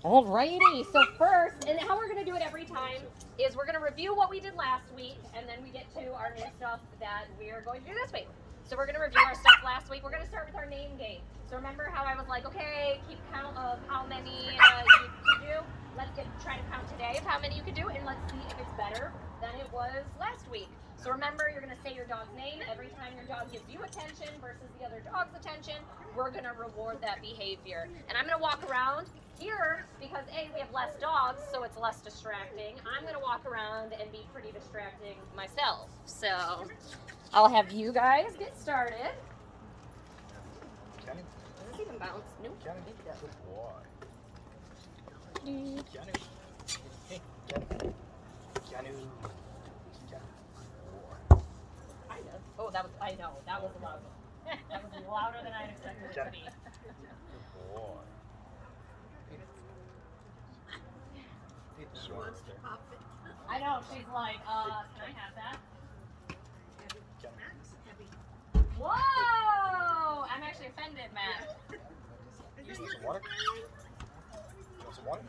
Alrighty, so first, and how we're going to do it every time is we're going to review what we did last week, and then we get to our new stuff that we are going to do this week. So we're going to review our stuff last week. We're going to start with our name game. So remember how I was like, okay, keep count of how many you could do. Try to count today of how many you could do, and let's see if it's better than it was last week. So remember, you're going to say your dog's name every time your dog gives you attention versus the other dog's attention. We're going to reward that behavior. And I'm going to walk around here because A, we have less dogs, so it's less distracting. I'm going to walk around and be pretty distracting myself. So I'll have you guys get started. Kenny. Does this even bounce? Nope. Kenny. It doesn't. Good boy. Kenny. Hey, Kenny. Kenny. I know. Oh, I know. That was loud. That was louder than I'd expected it to be. Good boy. She wants to pop it. I know. She's like, can I have that? Whoa! I'm actually offended, Matt. You want some water? You want some water?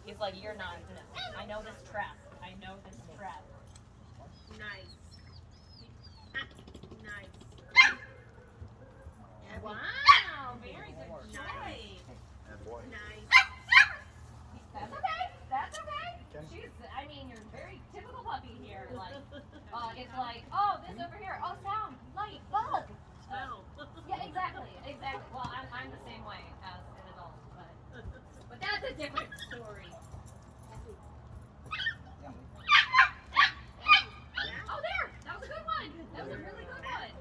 He's like, you're not. No. I know this trap. I know this trap. Nice. Nice. Wow, very good choice. Good boy. Nice. That's okay. That's okay. I mean, you're very typical puppy here. Like, it's like, oh, this over here. Oh, sound, light, bug. Smell. Yeah, exactly. Well, I'm the same way as an adult, but that's a different story. Oh, there. That was a good one. That was a really good one.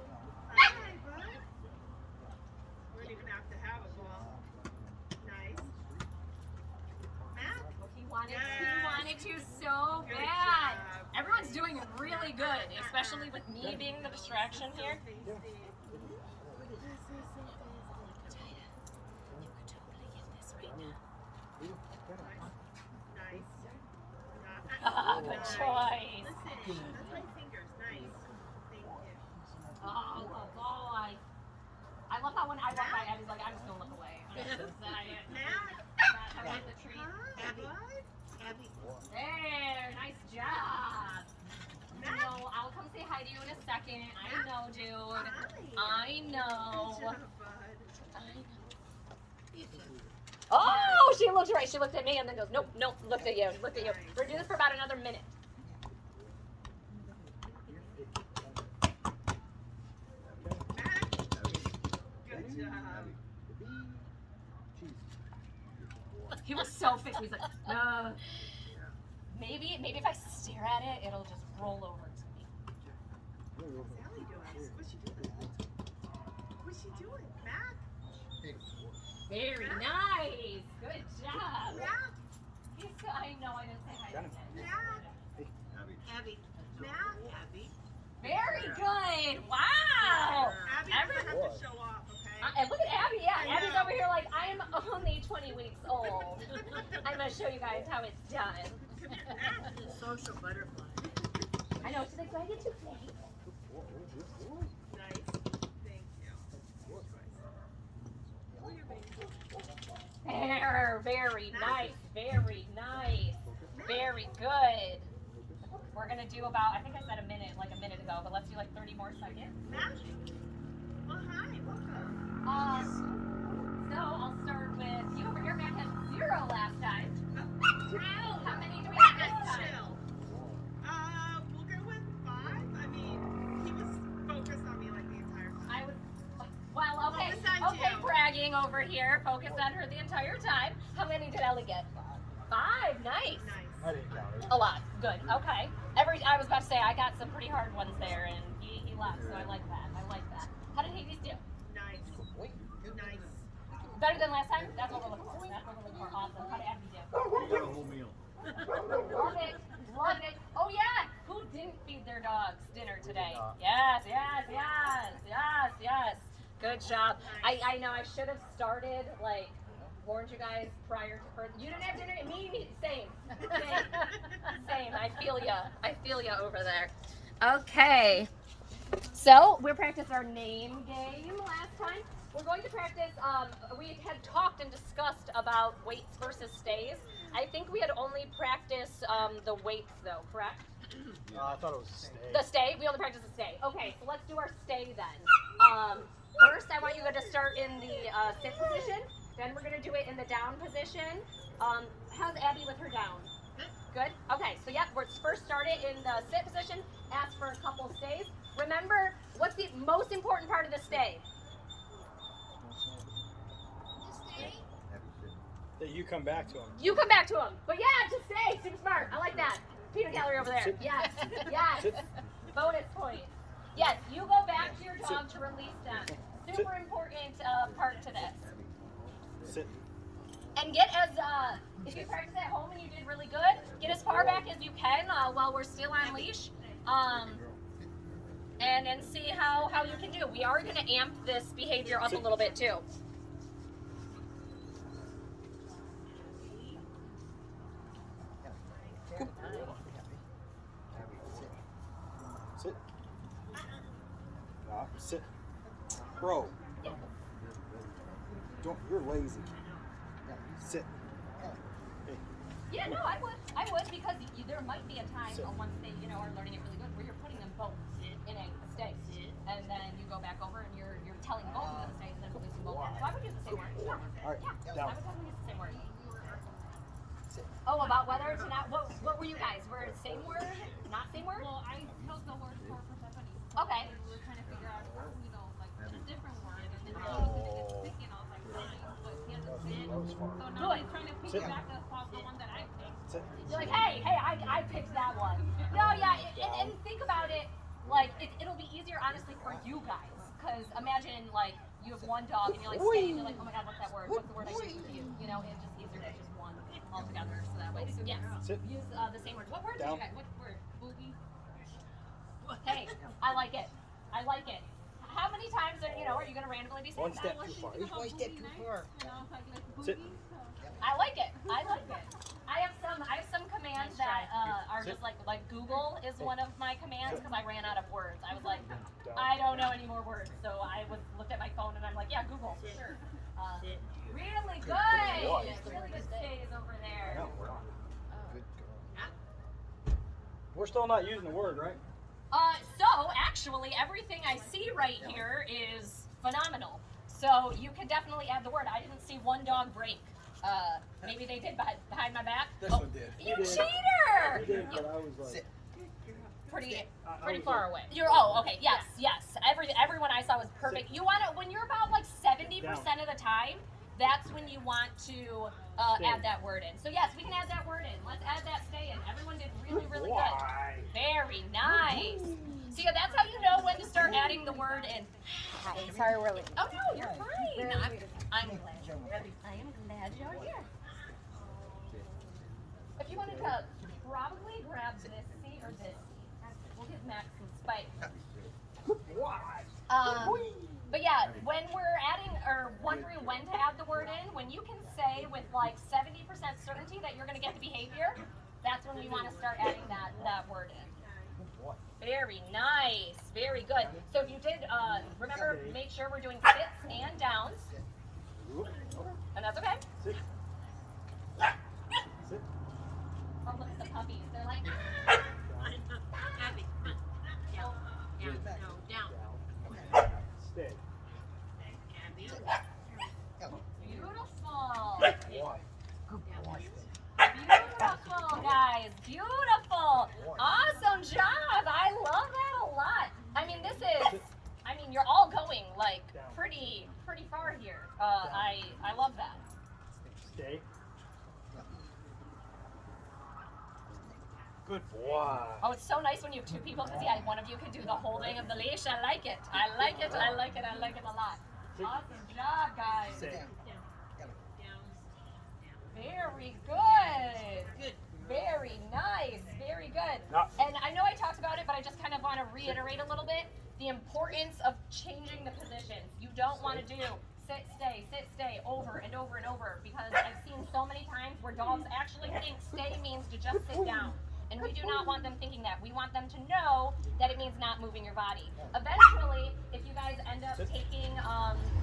Hi, bud. We don't even have to have a ball. Nice. Matt? He wanted Yes. to so Good bad. job. Everyone's doing really good, especially with me being the distraction here. Nice. Ah, good choice. Listen, that's my fingers. Nice. Thank you. Oh, good boy. I love how when I walk by Abby's like, I'm just gonna look away. Matt? I want the treat. Hi, bud. Abby. There, nice job. No, I'll come say hi to you in a second. I know, dude. I know. Good job, bud. Oh, she looked right. She looked at me and then goes, nope, looked at you, looked at you. We're gonna do this for about another minute. Matt? Good job. He was so fixed. He's like, maybe if I stare at it, it'll just roll over to me. What's Allie doing? What's she doing? What's she doing? Matt? Very nice. Good job. Matt? I know I didn't say hi. Matt? Abby. Matt? Abby. Very good. Wow. Abby doesn't have to show off, okay? And look at Abby. I Yeah, Abby's know. over here like, I am only 20 weeks old. I'm going to show you guys how it's done. Come here, Matt. Social butterfly. I know. She's like, do I get to play? Nice. Thank you. Oh, you're baby. There. Very nice. Very nice. Very good. We're going to do about, I think I said a minute ago, but let's do like 30 more seconds. Matt? Well, hi. Welcome. So I'll start with you over here. Matt had 0 last time. How many do we have this time? Chill. We'll go with 5. I mean, he was focused on me like the entire time. Well, okay. Focus on Okay, you. bragging over here. Focus on her the entire time. How many did Ellie get? 5. Nice. Nice. I didn't count it. A lot. Good. Okay. I was about to say I got some pretty hard ones there, and he left, so I like that. How did Hades do? Nice. Nice. Better than last time? That's what we're looking for. Awesome. How did Abby do? You got a whole meal. Love it. Oh yeah. Who didn't feed their dogs dinner today? not. Yes. Good job. I know I should have started like warned you guys prior to first. You didn't have dinner. Me, same. I feel ya over there. Okay. So we practiced our name game last time, we're going to practice, we had talked and discussed about weights versus stays. I think we had only practiced the weights though, correct? I thought it was stay. The stay? We only practice the stay. Okay, so let's do our stay then. First, I want you to start in the sit position. Then we're going to do it in the down position. How's Abby with her down? Good? Okay, so yep, we're first start it in the sit position. Ask for a couple stays. Remember, what's the most important part of the stay? That you come back to him. You come back to him. But yeah, just stay. Super smart. I like that. Peanut gallery over there. Sit. Yes. Yes. Sit. Bonus point. Yes, you go back to your dog to release them. Super important part to this. Sit. And get as, if you practice at home and you did really good, get as far back as you can while we're still on leash. And see how you can do. We are going to amp this behavior up a little bit too. Sit. Sit. Bro. Don't. You're lazy. Sit. Hey. Yeah, no, I would because there might be a time once they, are learning it really good where you're putting them both in a stay, and then you go back over and you're telling both of them to stay and then releasing both. So I would use the same word. Yeah. All right. Yeah, Down. I would definitely use the same word. Oh, about whether to not. What were you guys? Were it same word? Not same word? Well, I chose the word for Persephone. Okay. And we were trying to figure out, like a different word, and then I was thinking, I was like, fine, but he has a sin. So now I'm trying to Good. piggyback off the one that I picked. Sit. You're like, hey, I picked that one. No, yeah, and think about it. Like, it'll be easier, honestly, for you guys. Because imagine, like, you have one dog and you're like staying, you're like, oh my god, what's that word? What's the word I used to use? It's just easier to just one altogether. So that way, yes, Sit. use the same word. What word did Down. you guys? What word? Boogie. Hey, I like it. I like it. How many times are you going to randomly be saying One that? step too far. One step too far. And I was like Sit. boogie. So. I like it. I like it. I have some commands that are just like Google is one of my commands because I ran out of words. I was like, I don't know any more words, so I looked at my phone and I'm like, yeah, Google, sure. Really good. Really good stays over there. No, we're not. We're still not using the word, right? So actually, everything I see right here is phenomenal. So you can definitely add the word. I didn't see one dog break. Maybe they did behind my back. This one did. You did. cheater! We did, but I was like, Pretty was far like- away. Okay, yes. Everyone I saw was perfect. You want to, when you're about like 70% of the time, that's when you want to add that word in. So yes, we can add that word in. Let's add that stay in. Everyone did really, really good. why? Very nice. See, that's how you know when to start adding the word in. Sorry, we're late. Oh no, you're fine. I'm glad you're here. I am glad you're here. If you wanted to probably grab this seat or this seat, we'll give Max some spike. Why? But yeah, when we're adding or wondering when to add the word in, when you can say with like 70% certainty that you're going to get the behavior, that's when you want to start adding that word in. Very nice. Very good. So if you did, remember, make sure we're doing sits and downs. And that's okay. Sit. Sit. Oh, look at the puppies. They're like, Abby, down, down. Stay. beautiful. Why? Beautiful, guys. Beautiful. Awesome job. I love that a lot. I mean, you're all going like pretty far here. I love that. Stay. Good boy. Oh, it's so nice when you have two people because yeah, one of you can do the holding of the leash. I like it. I like it. I like it. I like it a lot. Awesome job, guys. Stay. Very good. Good. Very nice. Very good. No. And I know I talked about it, but I just kind of want to reiterate a little bit the importance of changing the positions. You don't want to do sit, stay over and over and over because I've seen so many times where dogs actually think stay means to just sit down. And we do not want them thinking that. We want them to know that it means not moving your body. Eventually, if you guys end up taking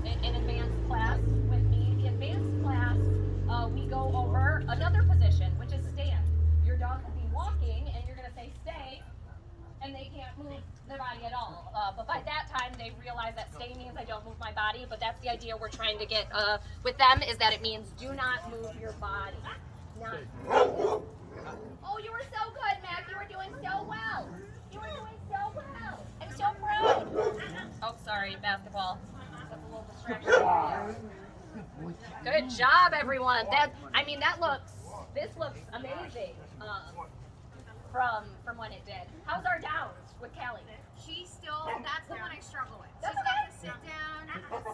in advanced class with me. The advanced class, we go over another position, which is stand. Your dog could be walking, and you're going to say stay, and they can't move their body at all. But by that time, they realize that stay means I don't move my body. But that's the idea we're trying to get with them, is that it means do not move your body. Not. Oh, you were so good, Mac. You were doing so well. You were doing so well. I'm so proud. Oh, sorry, basketball. That's a little distraction. Good job, everyone. This looks amazing from when it did. How's our downs with Callie? She's still, that's the one I struggle with. That's She's got okay. to sit down,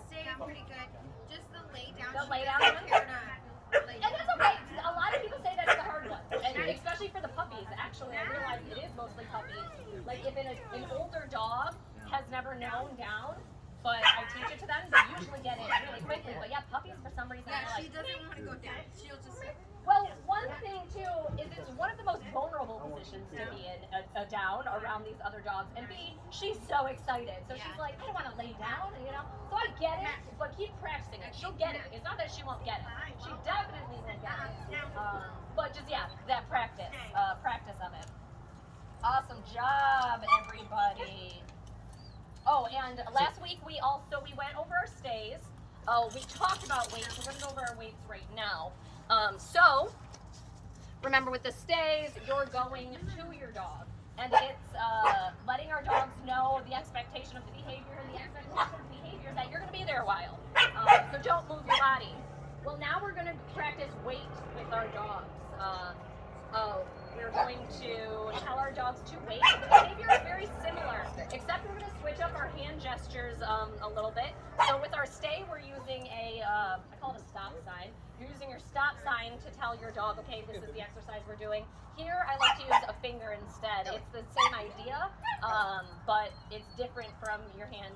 stay pretty good. Just the lay down. The she lay down doesn't one? care to lay And down. that's okay. A lot of people say that's the hard one, and especially for the puppies. Actually, I realize it is mostly puppies. Like if an older dog has never known down, but I teach it to them, they usually get it really quickly. But yeah, puppies for some reason Yeah, are she like. doesn't want to go down. She'll just sit. Well, one thing too is it's one of the most vulnerable positions to be in, a down around these other dogs. And B, she's so excited. So she's like, I don't want to lay down, you know? So I get it, but keep practicing it. She'll get it. It's not that she won't get it. She definitely will get it. But just, yeah, that practice of it. Awesome job, everybody. Oh, and last week we went over our stays. We talked about weights. We're going to go over our weights right now. So, remember with the stays, you're going to your dog. And it's letting our dogs know the expectation of the behavior, and the expectation of the behavior is that you're going to be there a while. So don't move your body. Well, now we're going to practice weight with our dogs. We're going to tell our dogs to wait. The behavior is very similar, except we're going to switch up our hand gestures a little bit. So with our stay, we're using I call it a stop sign. You're using your stop sign to tell your dog, okay, this is the exercise we're doing. Here, I like to use a finger instead. It's the same idea, but it's different from your hand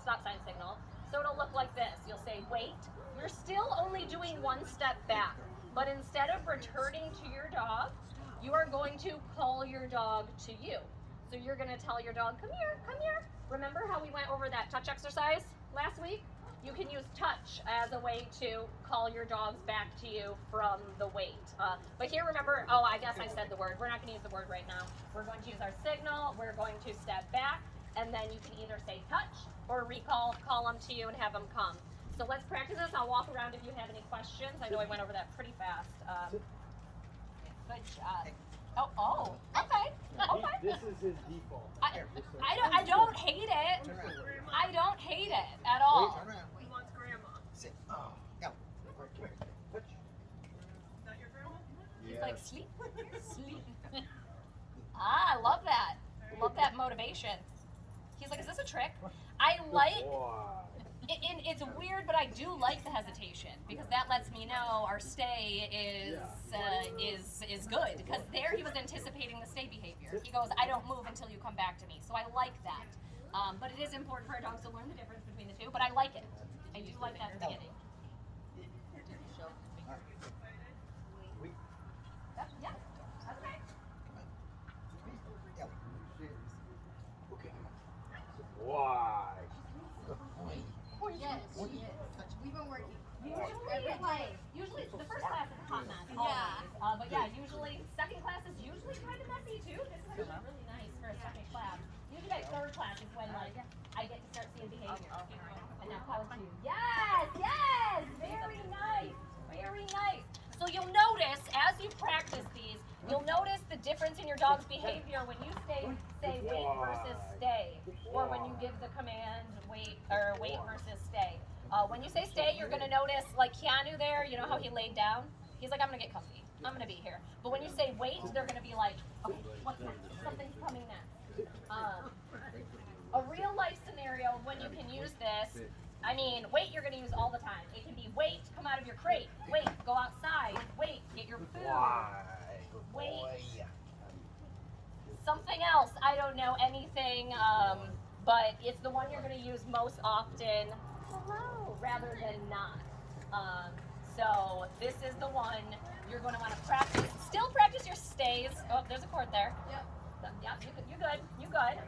stop sign signal. So it'll look like this. You'll say, wait. You're still only doing one step back, but instead of returning to your dog, you are going to call your dog to you. So you're going to tell your dog, come here, come here. Remember how we went over that touch exercise last week? You can use touch as a way to call your dogs back to you from the wait. But here, remember, oh, I guess I said the word. We're not going to use the word right now. We're going to use our signal. We're going to step back, and then you can either say touch or call them to you and have them come. So let's practice this. I'll walk around if you have any questions. I know I went over that pretty fast. Good job. Oh, okay. This is his default. I don't hate it. I don't hate it at all. He wants grandma. Sit. Oh, yeah. Is that your grandma? He's like, sleep. I love that. Love that motivation. He's like, is this a trick? I like, it's weird, but I do like the hesitation because that lets me know our stay is good. Because there he was anticipating the stay behavior. He goes, I don't move until you come back to me. So I like that. But it is important for our dogs to learn the difference between the two. But I like it. I do like that at the beginning. Yeah. Okay. Why? Yes, she is. We've been working. Usually the first class is a hot mess. Yeah. Always. But yeah, usually second class is usually kind of messy too. This is actually really nice for a second class. Usually by third class is when like I get to start seeing behavior. And now call to. Yes, very nice, very nice. So you'll notice as you practice these, you'll notice the difference in your dog's behavior when you say wait versus stay, or when you give the command wait versus stay. When you say stay, you're gonna notice like Keanu there. You know how he laid down? He's like, I'm gonna get comfy. I'm gonna be here. But when you say wait, they're gonna be like, okay, what's next? Something's coming next. A real life scenario when you can use this. I mean, wait, you're going to use all the time. It can be wait, come out of your crate. Wait, go outside. Wait, get your food. Wait. Something else. I don't know anything, but it's the one you're going to use most often. Hello, rather than not. So this is the one you're going to want to practice. Still practice your stays. Oh, there's a cord there. Yep. Yeah, you good. You good.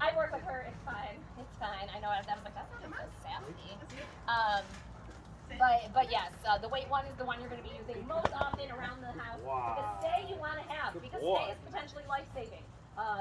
I work with her. It's fine. It's fine. I know. I was like, that's not so sassy. But yes, the weight one is the one you're going to be using most often around the house. Wow. The stay you want to have Good because boy. stay is potentially life-saving.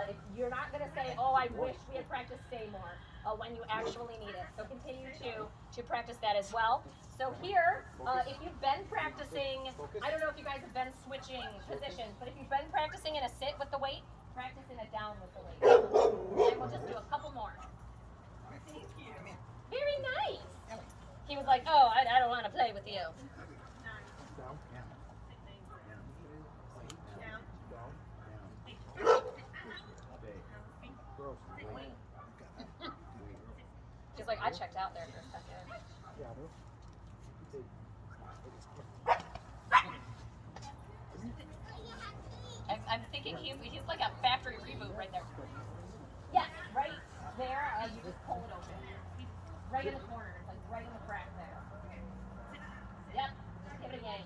If you're not going to say, oh, I wish we had practiced stay more when you actually need it. So continue to practice that as well. So here, if you've been practicing, I don't know if you guys have been switching positions, but if you've been practicing in a sit with the weight, practice in a down with the weight. And we'll just do a couple more. Very nice. He was like, oh, I don't want to play with you. Down. Gross. He's like, I checked out there for a second. Yeah, no. I'm thinking he's like a factory reboot right there. Yes, right there. You just pull it open. Right in the corner. It's like right in the crack there. Yep. Give it a yank.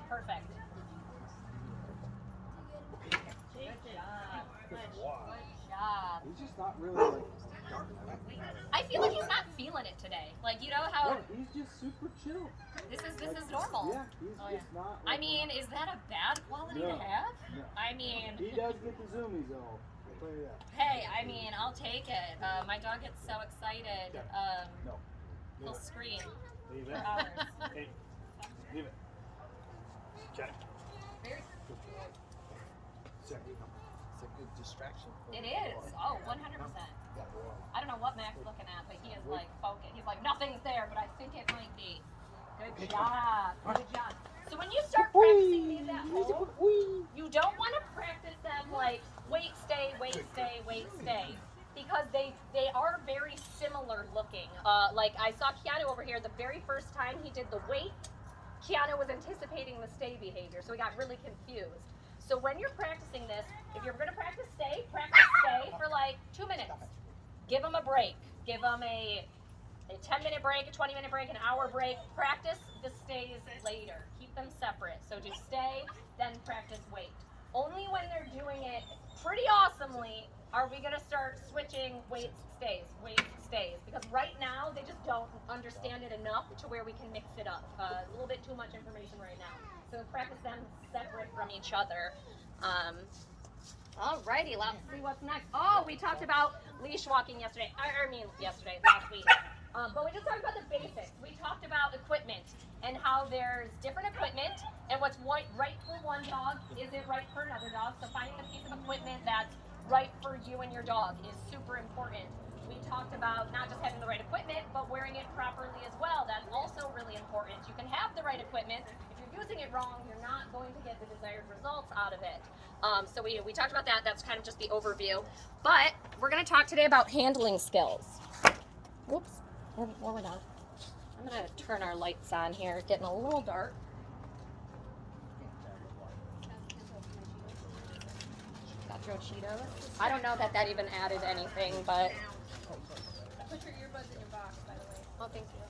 Perfect. Good job. Good job. He's just not really like. I feel like he's not feeling it today. Like, you know how Yeah, he's just super chill. this is normal. Yeah, he's Oh, just not. I mean, is that a bad quality to No. have? No. I mean, He does get the zoomies though. I'll tell you that. hey, I mean, I'll take it. My dog gets so excited. No. He'll scream Leave for it. hours. Hey, leave it. Check. Very- Check. It's a good distraction. It is. Oh, 100%. I don't know what Mac's looking at, but he is like focused. He's like, nothing's there, but I think it might be. Good job. Good job. So when you start practicing these at home, you don't want to practice them like wait, stay, because they are very similar looking. Like I saw Keanu over here the very first time he did the wait, Keanu was anticipating the stay behavior, so he got really confused. So when you're practicing this, if you're going to practice stay for like 2 minutes. Give them a break. Give them a 10-minute break, a 20-minute break, an hour break. Practice the stays later. Keep them separate. So do stay, then practice wait. Only when they're doing it pretty awesomely are we going to start switching weights, stays. Because right now, they just don't understand it enough to where we can mix it up. A little bit too much information right now. So practice them separate from each other. Alrighty, let's see what's next. Oh, we talked about leash walking last week. But we just talked about the basics. We talked about equipment and how there's different equipment and what's right for one dog isn't right for another dog. So finding a piece of equipment that's right for you and your dog is super important. We talked about not just having the right equipment, but wearing it properly as well. That's also really important. You can have the right equipment. If you're using it wrong, you're not going to get the desired results out of it. So we talked about that. That's kind of just the overview. But we're going to talk today about handling skills. Whoops. What we're not. I'm going to turn our lights on here. It's getting a little dark. Got your Cheetos. I don't know that even added anything, but... Put your earbuds in your box, by the way. Oh, thank you.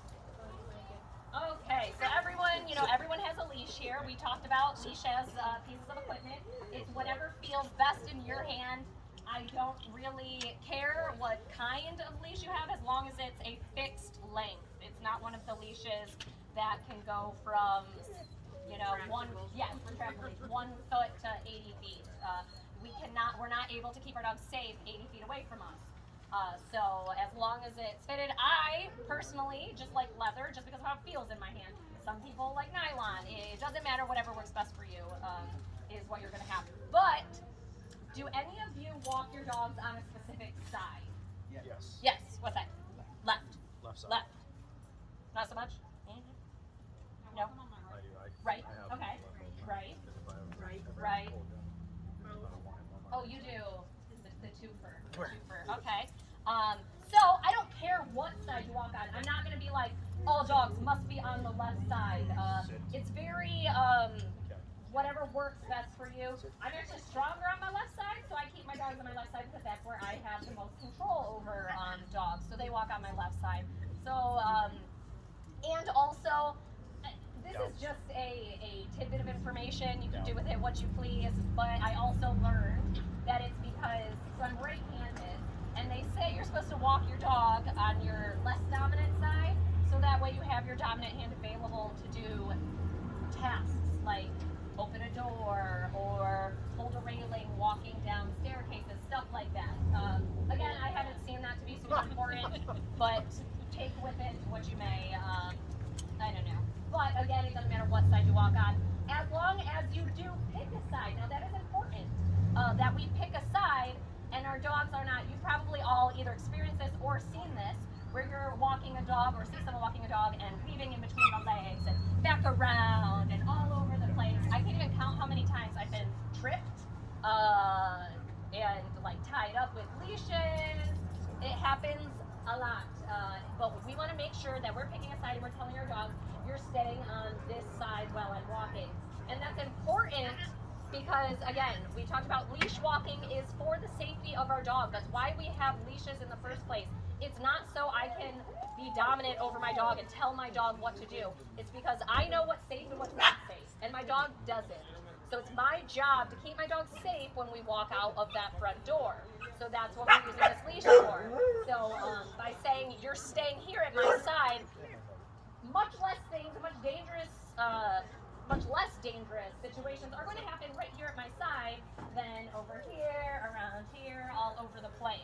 Okay, so everyone has a leash here. We talked about leash as pieces of equipment. It's whatever feels best in your hand. I don't really care what kind of leash you have as long as it's a fixed length. It's not one of the leashes that can go from, for travel, 1 foot to 80 feet. We're not able to keep our dogs safe 80 feet away from us. So as long as it's fitted, I personally just like leather just because of how it feels in my hand. Some people like nylon. It doesn't matter, whatever works best for you is what you're gonna have. But do any of you walk your dogs on a specific side? Yes. Yes, what's that? Left. Left side. Left. Not so much? No? I do. Right. I have Okay. left Right. Right. Right. Oh, you do the twofer. Okay. So I don't care what side you walk on. I'm not gonna be like all dogs must be on the left side. It's very whatever works best for you. I'm actually stronger on my left side, so I keep my dogs on my left side because that's where I have the most control over dogs. So they walk on my left side. So and also. This is just a tidbit of information. You can do with it what you please, but I also learned that it's because, so I'm right-handed, and they say you're supposed to walk your dog on your less dominant side, so that way you have your dominant hand available to do tasks like open a door or hold a railing, walking down staircases, stuff like that. Again, I haven't seen that to be super important, but take with it what you may. I don't know. But again, it doesn't matter what side you walk on, as long as you do pick a side. Now that is important, that we pick a side, and our dogs are not. You've probably all either experienced this or seen this, where you're walking a dog or see someone walking a dog and weaving in between the legs and back around and all over the place. I can't even count how many times I've been tripped and like tied up with leashes. It happens a lot, but we want to make sure that we're picking a side and we're telling our dogs, you're staying on this side while I'm walking. And that's important because, again, we talked about leash walking is for the safety of our dog. That's why we have leashes in the first place. It's not so I can be dominant over my dog and tell my dog what to do. It's because I know what's safe and what's not safe, and my dog doesn't. So it's my job to keep my dog safe when we walk out of that front door. So that's what we're using this leash for. So by saying you're staying here at my side, much less things, much less dangerous situations are going to happen right here at my side than over here, around here, all over the place.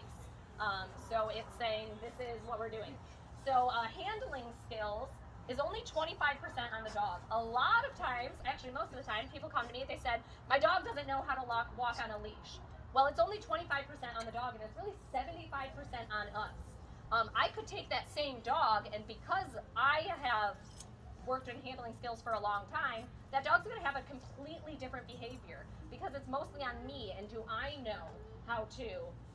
So it's saying this is what we're doing. So handling skills is only 25% on the dog. A lot of times, actually most of the time, people come to me and they said, my dog doesn't know how to walk on a leash. Well, it's only 25% on the dog, and it's really 75% on us. I could take that same dog, and because I have worked in handling skills for a long time, that dog's going to have a completely different behavior because it's mostly on me. And do I know how to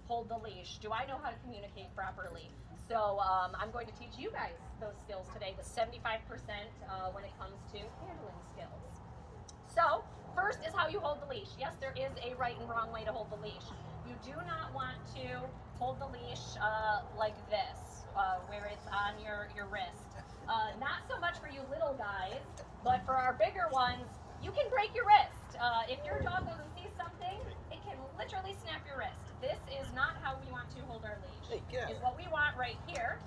hold the leash? Do I know how to communicate properly? So I'm going to teach you guys those skills today, the 75% when it comes to handling skills. So first is how you hold the leash. Yes, there is a right and wrong way to hold the leash. You do not want to hold the leash like this, where it's on your wrist. Not so much for you little guys, but for our bigger ones, you can break your wrist. If your dog goes and sees something, it can literally snap your wrist. This is not how we want to hold our leash. Is what we want right here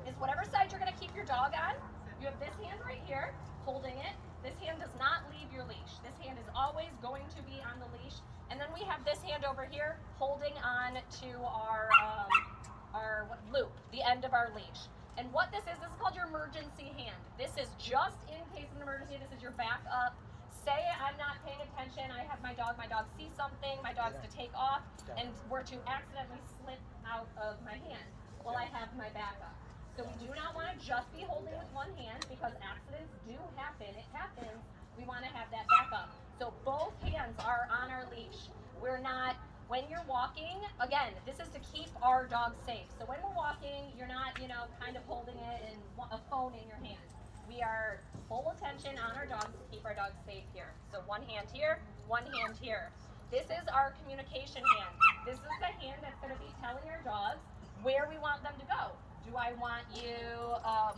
is whatever side you're going to keep your dog on, you have this hand right here holding it. This hand does not leave your leash. This hand is always going to be on the leash. And then we have this hand over here holding on to our loop, the end of our leash. And what this is called your emergency hand. This is just in case of an emergency. This is your backup. Say I'm not paying attention, I have my dog sees something, my dog's to take off, and were to accidentally slip out of my hand. Well, I have my backup. So we do not want to just be holding with one hand because accidents do happen. It happens. We want to have that backup. So both hands are on our leash. We're not, when you're walking, again, this is to keep our dog safe. So when we're walking, you're not, kind of holding it and a phone in your hand. We are full attention on our dogs to keep our dogs safe here. So one hand here, one hand here. This is our communication hand. This is the hand that's going to be telling our dogs where we want them to go. Do I want you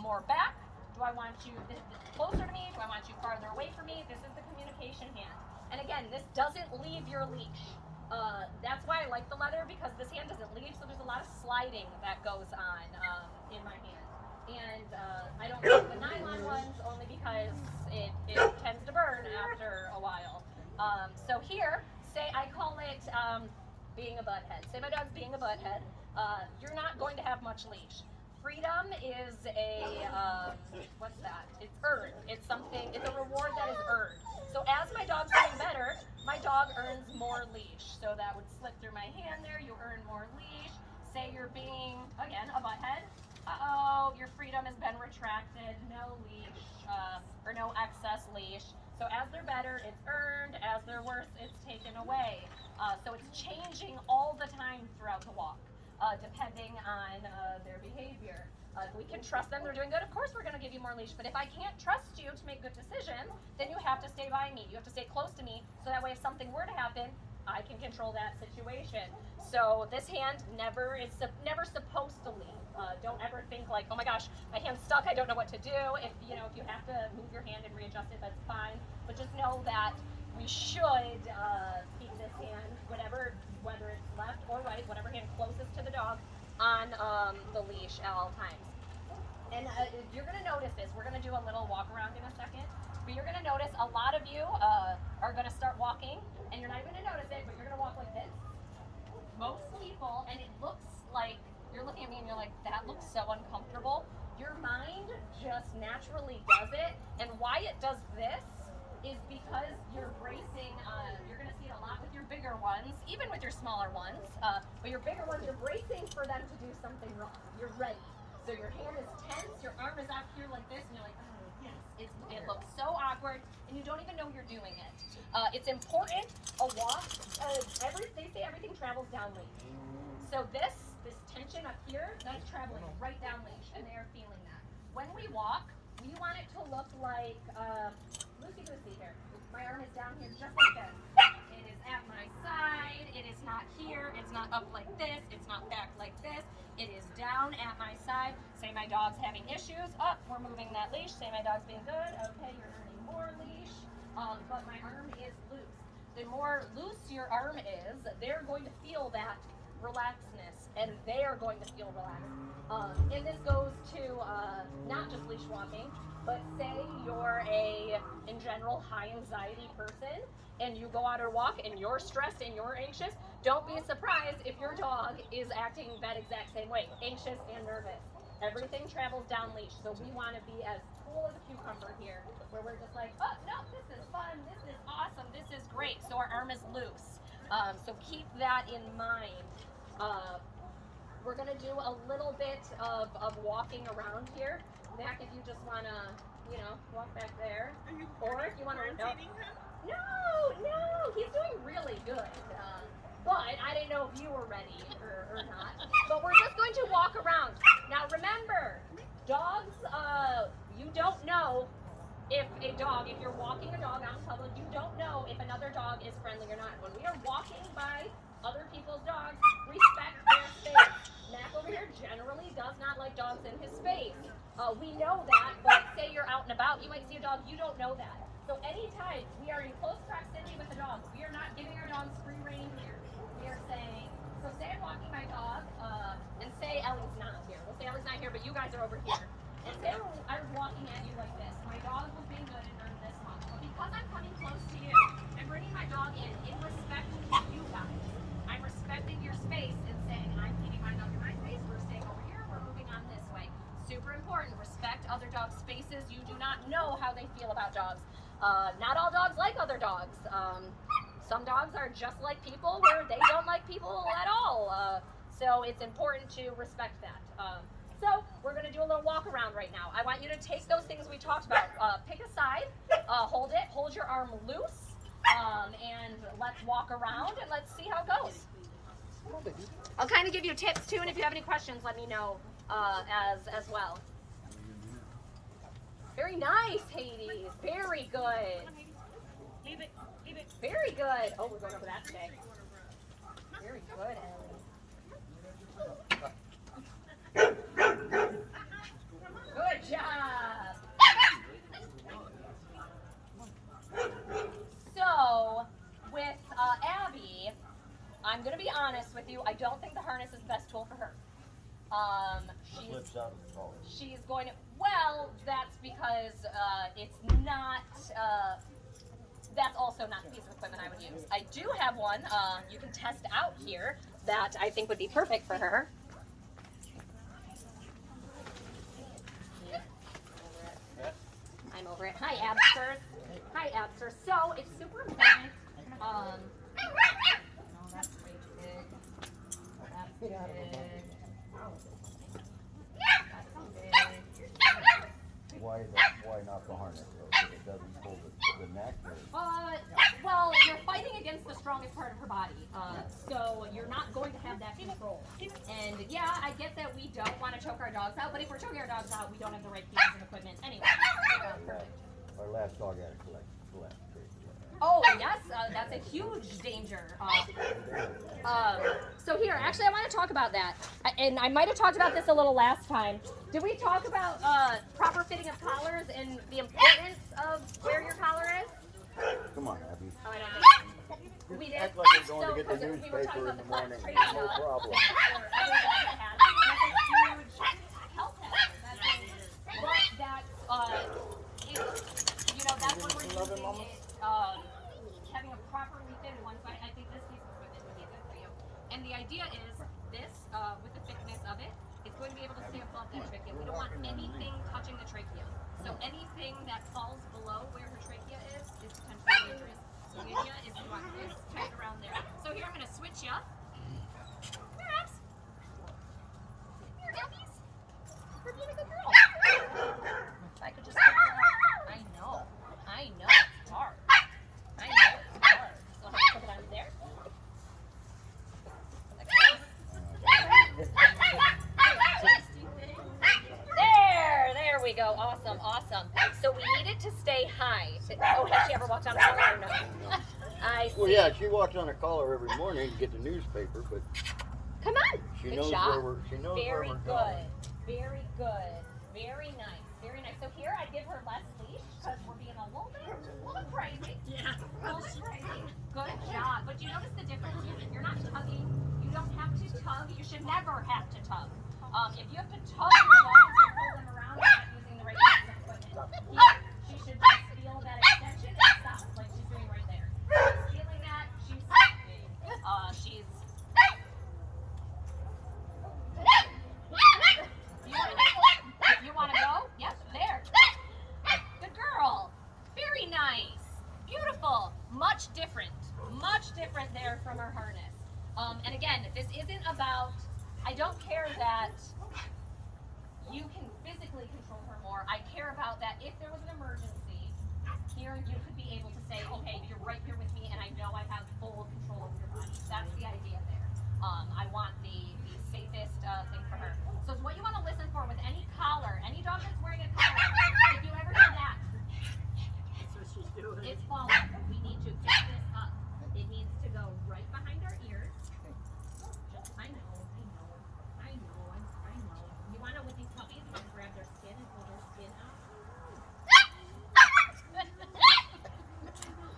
more back? Do I want you closer to me? Do I want you farther away from me? This is the communication hand. And again, this doesn't leave your leash. That's why I like the leather, because this hand doesn't leave, so there's a lot of sliding that goes on in my hand. And I don't like the nylon ones only because it tends to burn after a while. So here, say I call it being a butthead. Say my dog's being a butthead. You're not going to have much leash. Freedom is what's that? It's earned. It's a reward that is earned. So as my dog's doing better, my dog earns more leash. So that would slip through my hand there, you earn more leash. Say you're being, again, a butthead. Uh-oh, your freedom has been retracted, no leash, or no excess leash. So as they're better, it's earned. As they're worse, it's taken away. So it's changing all the time throughout the walk, depending on their behavior. If we can trust them, they're doing good, of course we're going to give you more leash. But if I can't trust you to make good decisions, then you have to stay by me. You have to stay close to me, so that way if something were to happen, I can control that situation. So this hand never supposed to leave. Don't ever think like, oh my gosh, my hand's stuck, I don't know what to do. If you have to move your hand and readjust it, that's fine. But just know that we should keep this hand, whether it's left or right, whatever hand closest to the dog, on the leash at all times. And you're going to notice this. We're going to do a little walk around in a second. But you're going to notice a lot of you are going to start walking, and you're not even going to notice it, but you're going to walk like this. Most people, and it looks like, you're looking at me and you're like, that looks so uncomfortable. Your mind just naturally does it. And why it does this is because you're bracing, you're going to see it a lot with your bigger ones, even with your smaller ones. But your bigger ones, you're bracing for them to do something wrong. You're ready. So your hand is tense, your arm is out here like this, and you're like, oh, yes. It looks so awkward, and you don't even know you're doing it. It's important, a walk, they say everything travels down leash. So this tension up here, that's traveling right down leash, and they are feeling that. When we walk, we want it to look like, loosey-goosey here. My arm is down here just like this. It is at my side, it is not here, it's not up like this, it's not back like this. It is down at my side. Say my dog's having issues. Oh, we're moving that leash. Say my dog's being good. Okay, you're earning more leash. But my arm is loose. The more loose your arm is, they're going to feel that relaxedness, and they are going to feel relaxed. And this goes to not just leash walking, but say you're in general, high anxiety person, and you go out or walk and you're stressed and you're anxious, don't be surprised if your dog is acting that exact same way, anxious and nervous. Everything travels down leash, so we want to be as cool as a cucumber here, where we're just like, oh, no, this is fun, this is awesome, this is great. So our arm is loose. So keep that in mind. We're going to do a little bit of walking around here. Mac, if you just want to, walk back there. Or if you want to... No, he's doing really good. But I didn't know if you were ready or not. But we're just going to walk around. Now remember, dogs, you don't know if you're walking a dog out in public, you don't know if another dog is friendly or not. When we are walking by other people's dogs, respect their space. Mac over here generally does not like dogs in his space. We know that, but say you're out and about, you might see a dog, you don't know that. So anytime we are in close proximity with a dog, we are not giving our dogs free rein here. We are saying, so say I'm walking my dog, and say Ellie's not here. We'll say Ellie's not here, but you guys are over here. And say I was walking at you like this. My dog was being good and earned this much. But because I'm coming close to you, I'm bringing my dog in respect to you guys. I'm respecting your space and saying, I'm keeping my dog in my space. We're staying over here. We're moving on this way. Super important. Respect other dogs' spaces. You do not know how they feel about dogs. Not all dogs like other dogs. Some dogs are just like people where they don't like people at all. So it's important to respect that. So we're going to do a little walk around right now. I want you to take those things we talked about. Pick a side, hold your arm loose, and let's walk around and let's see how it goes. I'll kind of give you tips too, and if you have any questions, let me know as well. Very nice, Hades. Very good. Very good. Oh, we're going over that today. Very good, Ellie. Good job. So, with Abby, I'm going to be honest with you. I don't think the harness is the best tool for her. She's going to, well, that's because it's not, that's also not the piece of equipment I would use. I do have one you can test out here that I think would be perfect for her. I'm over it. Hi, Abster. Hi, Abster. So, it's super important. Oh, that's way too big. That's big. Why not the harness though? So it doesn't pull the neck? Well, you're fighting against the strongest part of her body, so you're not going to have that control. And yeah, I get that we don't want to choke our dogs out, but if we're choking our dogs out, we don't have the right pieces of equipment anyway. Perfect. Our last dog had a collect. Oh, yes, that's a huge danger. So here, actually, I want to talk about that. And I might have talked about this a little last time. Did we talk about proper fitting of collars and the importance of where your collar is? Come on, Abby. Oh, I don't think we did. Act like you're going to get the we were talking newspaper about in the class morning. training, No problem. That's a huge health hazard. That's that's when we're using it, having a properly fitted one. So I think this piece of equipment would be good for you. And the idea is this, with the thickness of it, it's going to be able to stay above that trachea. We don't want anything touching the trachea. So anything that falls below where her trachea is potentially dangerous. So the idea is you want this tight around there. So here I'm going to switch you up. Here, Abs. Here, Abbies. We're being a good girl. If I could just figure it out. I know. It's hard. I know it's hard. So I'm going to put it on there. There we go. Awesome. So we need it to stay high. Oh, has she ever walked on a collar or no? I see. Well, yeah, she walks on a collar every morning to get the newspaper, but Come on. she Good knows job. where we're. She knows Very where we're good. going. Very good. Very nice. Very nice. So here I give her less leash because we're being a little bit crazy. Yeah. A little bit crazy. Good job. But you notice the difference? You're not tugging. You don't have to tug. You should never have to tug. If you have to tug your dogs and pull them around, you're not using the right piece of equipment. Here, she should just feel that extension and stop, like she's doing right there. She's feeling that. She's she's. You want to go? Yep, there. Good girl. Very nice. Beautiful. Much different there from our harness. And again, this isn't about, I don't care that you can physically control her more. I care about that if there was an emergency, here you could be able to say, okay, you're right here with me and I know I have full control over your body. That's the idea there. I want the safest thing for her. So what you want to listen for with any collar, any dog that's wearing a collar, if you ever hear that, it's falling. We need to pick this up. It needs to go right behind our ears. I know. You want to, with these puppies, you want to grab their skin and pull their skin out.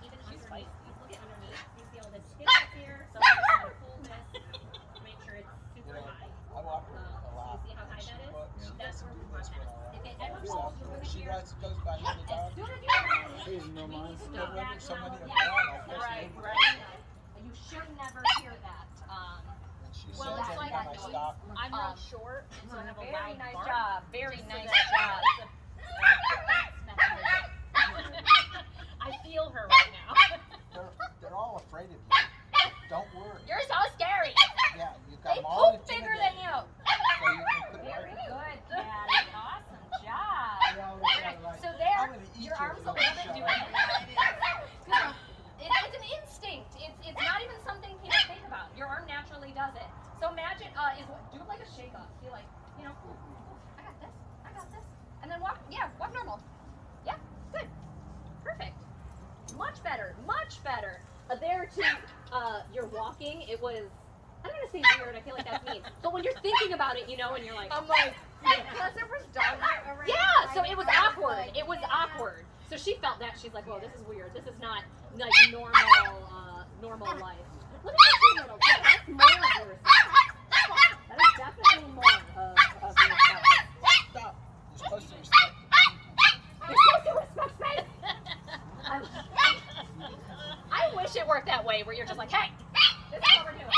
Even underneath. Look at underneath. You see all this skin up here. So I'm going to pull this. Make sure it's super high. I walk her a lot. You see how high that is? Yeah. That's where we want that. If it ever falls, you're going to She hear. rides, goes by the As dog. soon as you She's no we mind. need to Still know that living somebody now. in the dog, I'll Right. You should never hear that. And she Well, says that's every like time I noise. stop, I'm real short, so I have a Very loud nice bark. job. Very So nice that- job. I feel her right now. they're all afraid of you. Don't worry. You're so scary. Yeah, you got They them all poop bigger than intimidated. you. So you can put it Very right good, Patty. Awesome job. They always gotta like, So I'm there, gonna eat your you arm's if a you little don't bit shut doing up. it. It's an instinct. It's not even something people think about. Your arm naturally does it. So imagine, do like a shake up. Feel like, I got this. And then walk normal. Yeah, good. Perfect. Much better. There too, you're walking, it was, I'm going to say weird, I feel like that's mean. But when you're thinking about it, and you're like, I'm like, plus there was dogs around. yeah, so it was awkward. So she felt that. She's like, whoa, this is weird. This is not like normal life. Look at that cute little. Yeah, that's more of your size. That is definitely more of your size. Stop. You're supposed to respect the You're supposed to respect space. I wish it worked that way, where you're just like, hey, this is what we're doing.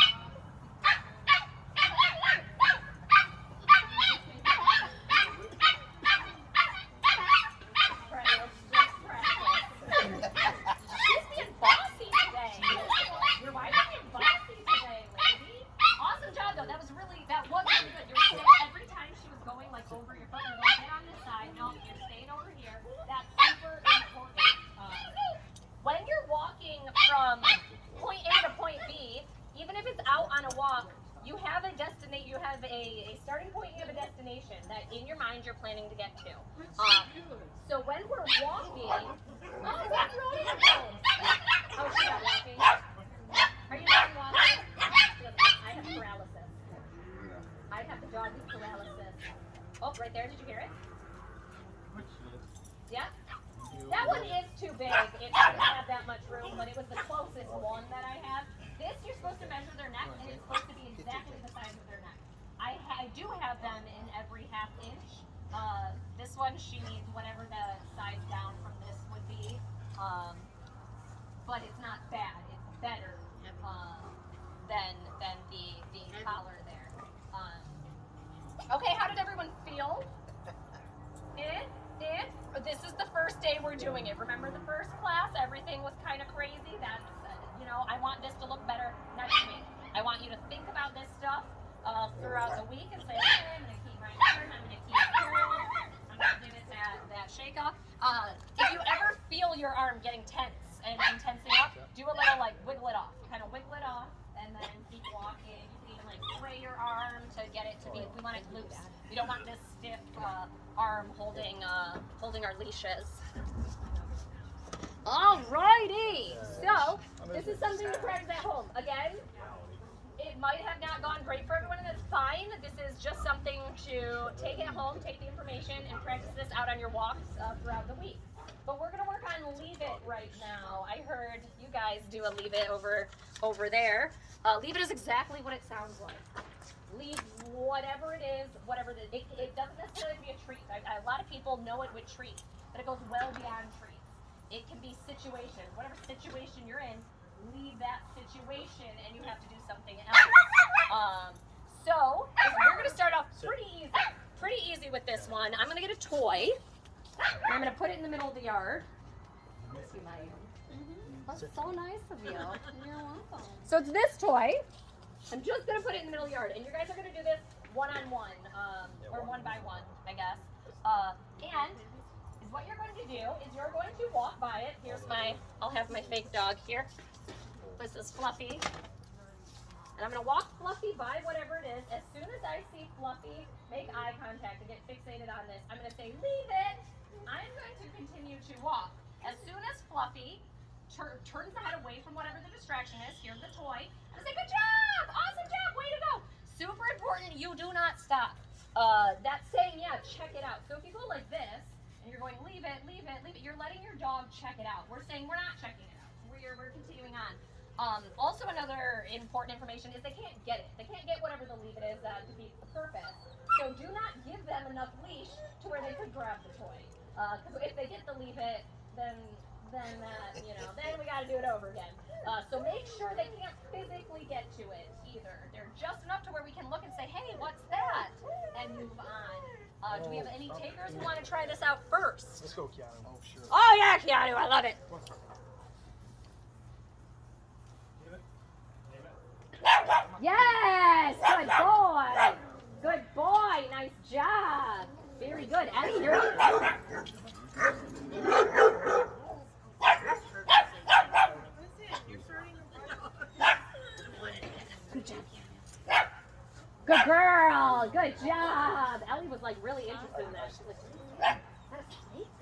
She's being bossy today. Your wife's being bossy today, lady. Awesome job, though. That was really good. You're staying, every time she was going like over your foot, you're going, get on this side. No, you're staying over here. That's super important. When you're walking from point A to point B, even if it's out on a walk, you have a destination. You have a starting point. You have a destination that in your mind you're planning to get to. So when we're walking, oh, is that Rose? Oh, she's not walking. Are you done walking? I have paralysis. I have the doggy paralysis. Oh, right there. Did you hear it? Yeah. That one is too big. It didn't have that much room, but it was the closest one that I have. This, you're supposed to measure their neck, and it's supposed to be exactly the size of their neck. I do have them in every half inch. This one, she needs whatever the size down from this would be. But it's not bad. It's better than the collar there. Okay, how did everyone feel? This is the first day we're doing it. Remember the first class? Everything was kind of crazy. That's, I want this to look better next week. I want you to think about this stuff throughout the week and say, okay, I'm going to keep my arm, I'm going to keep cool, I'm going to give it that shake off. If you ever feel your arm getting tense and tensing up, do a little wiggle it off. Kind of wiggle it off and then keep walking. You can even sway your arm to get it to be, we want it loose. We don't want this stiff arm holding our leashes. Alrighty, so this is something to practice at home. Again, it might have not gone great for everyone, and that's fine. This is just something to take at home, take the information, and practice this out on your walks throughout the week. But we're gonna work on leave it right now. I heard you guys do a leave it over there. Leave it is exactly what it sounds like. Leave whatever it is, it doesn't necessarily be a treat. A lot of people know it with treats, but it goes well beyond treats. It can be situation. Whatever situation you're in, leave that situation and you have to do something else. So we're gonna start off pretty easy with this one. I'm gonna get a toy. And I'm gonna put it in the middle of the yard. See my That's so nice of you. You're welcome. So it's this toy. I'm just gonna put it in the middle of the yard, and you guys are gonna do this one-on-one, or one by one, I guess. And is what you're going to do is you're going to walk by it. I'll have my fake dog here. This is Fluffy. And I'm gonna walk Fluffy by whatever it is. As soon as I see Fluffy make eye contact and get fixated on this, I'm gonna say, leave it. I'm going to continue to walk. As soon as Fluffy turns the head away from whatever the distraction is, here's the toy, I'm gonna say, good job, awesome job, way to go. Super important, you do not stop. That's saying, yeah, check it out. So if you go like this, and you're going, leave it, you're letting your dog check it out. We're saying we're not checking it out. We're continuing on. Also, another important information is they can't get it. They can't get whatever the leave it is to be the purpose. So do not give them enough leash to where they could grab the toy. Because if they get the leave it, then we got to do it over again. So make sure they can't physically get to it either. They're just enough to where we can look and say, hey, what's that? And move on. Do we have any takers who want to try this out first? Let's go, Keanu. Oh, sure. Oh, yeah, Keanu, I love it. Yes, good boy. Good boy, nice job. Very good. Eddie, you're up. Good job. Good girl. Good job. Ellie was really interested in that. She's like, is that a snake?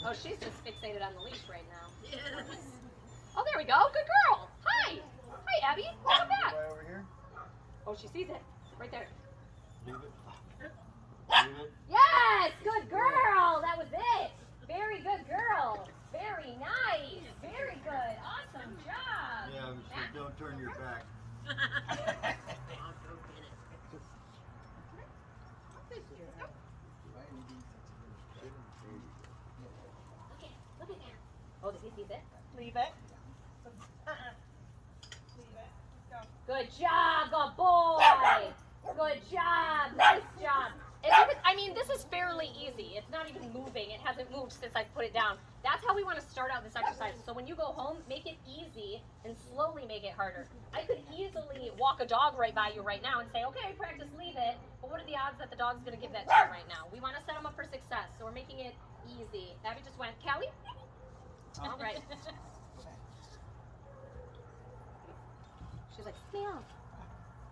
Oh, she's just fixated on the leash right now. Oh, there we go. Good girl. Hi. Hi, Abby. Welcome back. Right over here. Oh, she sees it. Right there. Leave it. Leave it. Yes. Good girl. That was it. Very good girl. Very nice. Very good. Awesome job. Yeah, but don't turn your back. Look at that. Oh, did he see it? Leave it. Leave it. Let's go. Good job, good boy. Good job. Nice job. This is fairly easy. It's not even moving. It hasn't moved since I put it down. That's how we want to start out this exercise. So when you go home, make it easy and slowly make it harder. I could easily walk a dog right by you right now and say, okay, practice leave it. But what are the odds that the dog's going to give that to you right now? We want to set them up for success. So we're making it easy. Abby just went, Callie? All right. She's like, smell.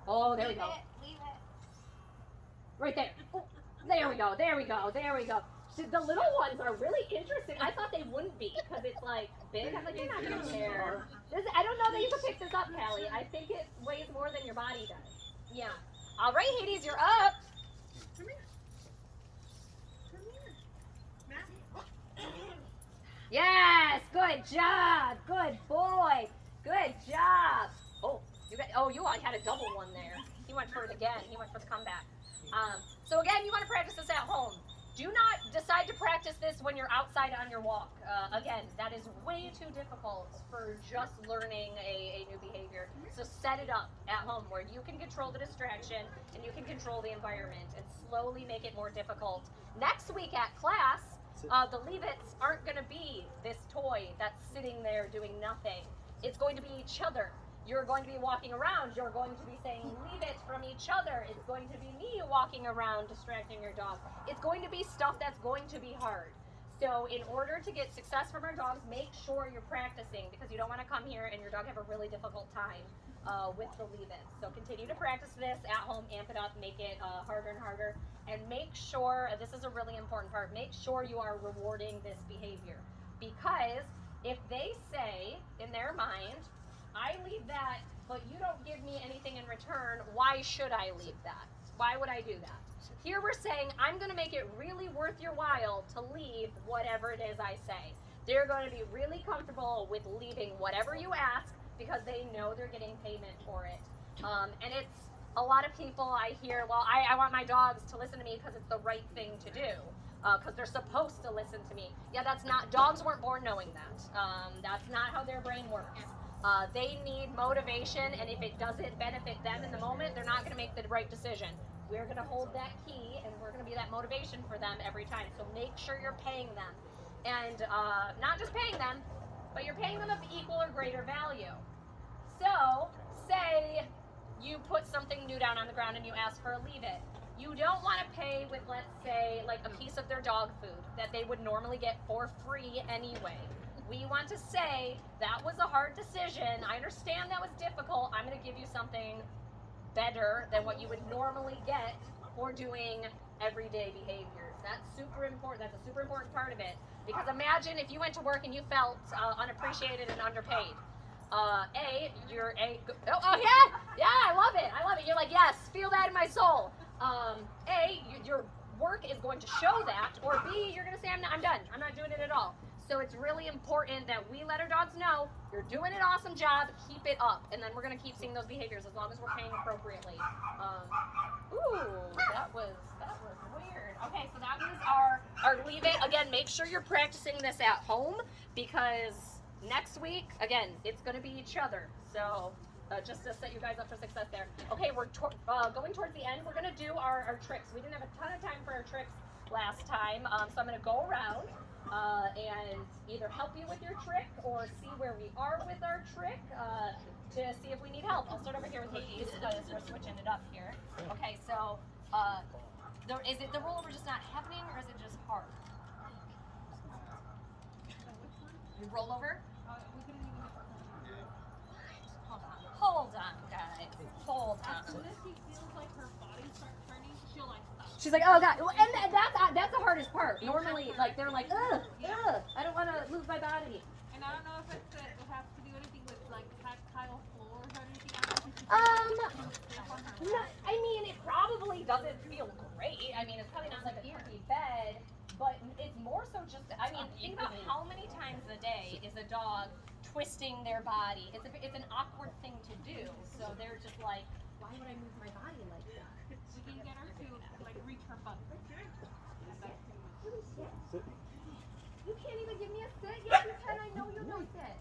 Oh, there we go. Leave it. Right there. Oh, there we go. There we go. There we go. The little ones are really interesting. I thought they wouldn't be because it's big. I'm like, you're not gonna care. I don't know that you can pick this up, Callie. I think it weighs more than your body does. Yeah. All right, Hades, you're up. Come here. Come here. Good job. Good boy. Good job. You had a double one there. He went for it again. He went for the comeback. So again, you want to practice this at home. Do not decide to practice this when you're outside on your walk. Again, that is way too difficult for just learning a new behavior. So set it up at home where you can control the distraction and you can control the environment and slowly make it more difficult. Next week at class, the Leave-Its aren't going to be this toy that's sitting there doing nothing. It's going to be each other. You're going to be walking around. You're going to be saying leave it from each other. It's going to be me walking around distracting your dog. It's going to be stuff that's going to be hard. So in order to get success from our dogs, make sure you're practicing because you don't want to come here and your dog have a really difficult time with the leave-it. So continue to practice this at home, amp it up, make it harder and harder. And make sure, this is a really important part, make sure you are rewarding this behavior. Because if they say in their mind, I leave that, but you don't give me anything in return, why should I leave that? Why would I do that? Here we're saying, I'm going to make it really worth your while to leave whatever it is I say. They're going to be really comfortable with leaving whatever you ask because they know they're getting payment for it. And it's a lot of people I hear, well, I want my dogs to listen to me because it's the right thing to do. Because they're supposed to listen to me. Yeah, that's not, dogs weren't born knowing that. That's not how their brain works. They need motivation, and if it doesn't benefit them in the moment, they're not going to make the right decision. We're going to hold that key, and we're going to be that motivation for them every time. So make sure you're paying them. And not just paying them, but you're paying them of equal or greater value. So, say you put something new down on the ground and you ask for a leave-it. You don't want to pay with, let's say, like a piece of their dog food that they would normally get for free anyway. We want to say, that was a hard decision. I understand that was difficult. I'm going to give you something better than what you would normally get for doing everyday behaviors. That's super important. That's a super important part of it. Because imagine if you went to work and you felt unappreciated and underpaid. Oh yeah, I love it. You're like, yes, feel that in my soul. Your work is going to show that, or B, you're going to say, I'm done. I'm not doing it at all. So it's really important that we let our dogs know you're doing an awesome job, keep it up, and then we're going to keep seeing those behaviors as long as we're paying appropriately. That was weird. Okay, so that was our leave it. Again, make sure you're practicing this at home because next week, again, it's going to be each other. So just to set you guys up for success there. Okay, we're going towards the end. We're going to do our tricks. We didn't have a ton of time for our tricks last time, so I'm going to go around and either help you with your trick or see where we are with our trick to see if we need help. I'll start over here with Hades because we're switching it up here. Okay, so is it the rollover just not happening or is it just hard? You roll over? Hold on, guys. Hold on. As soon as she feels like her body starts turning, she'll like stop. She's like, oh god, well, and that's the hardest part. Normally, like they're like, ugh, I don't want to lose my body. And I don't know if it has to do anything with like tactile floors or anything. No, I mean, it probably doesn't feel great. I mean, it's probably not like a comfy bed, but it's more so just, I mean, think about how many times a day is a dog twisting their body. It's an awkward thing to do, so they're just like, why would I move my body like that? We can get her to like reach her butt. You can't even give me a sit. Yes, you can. I know you know sit.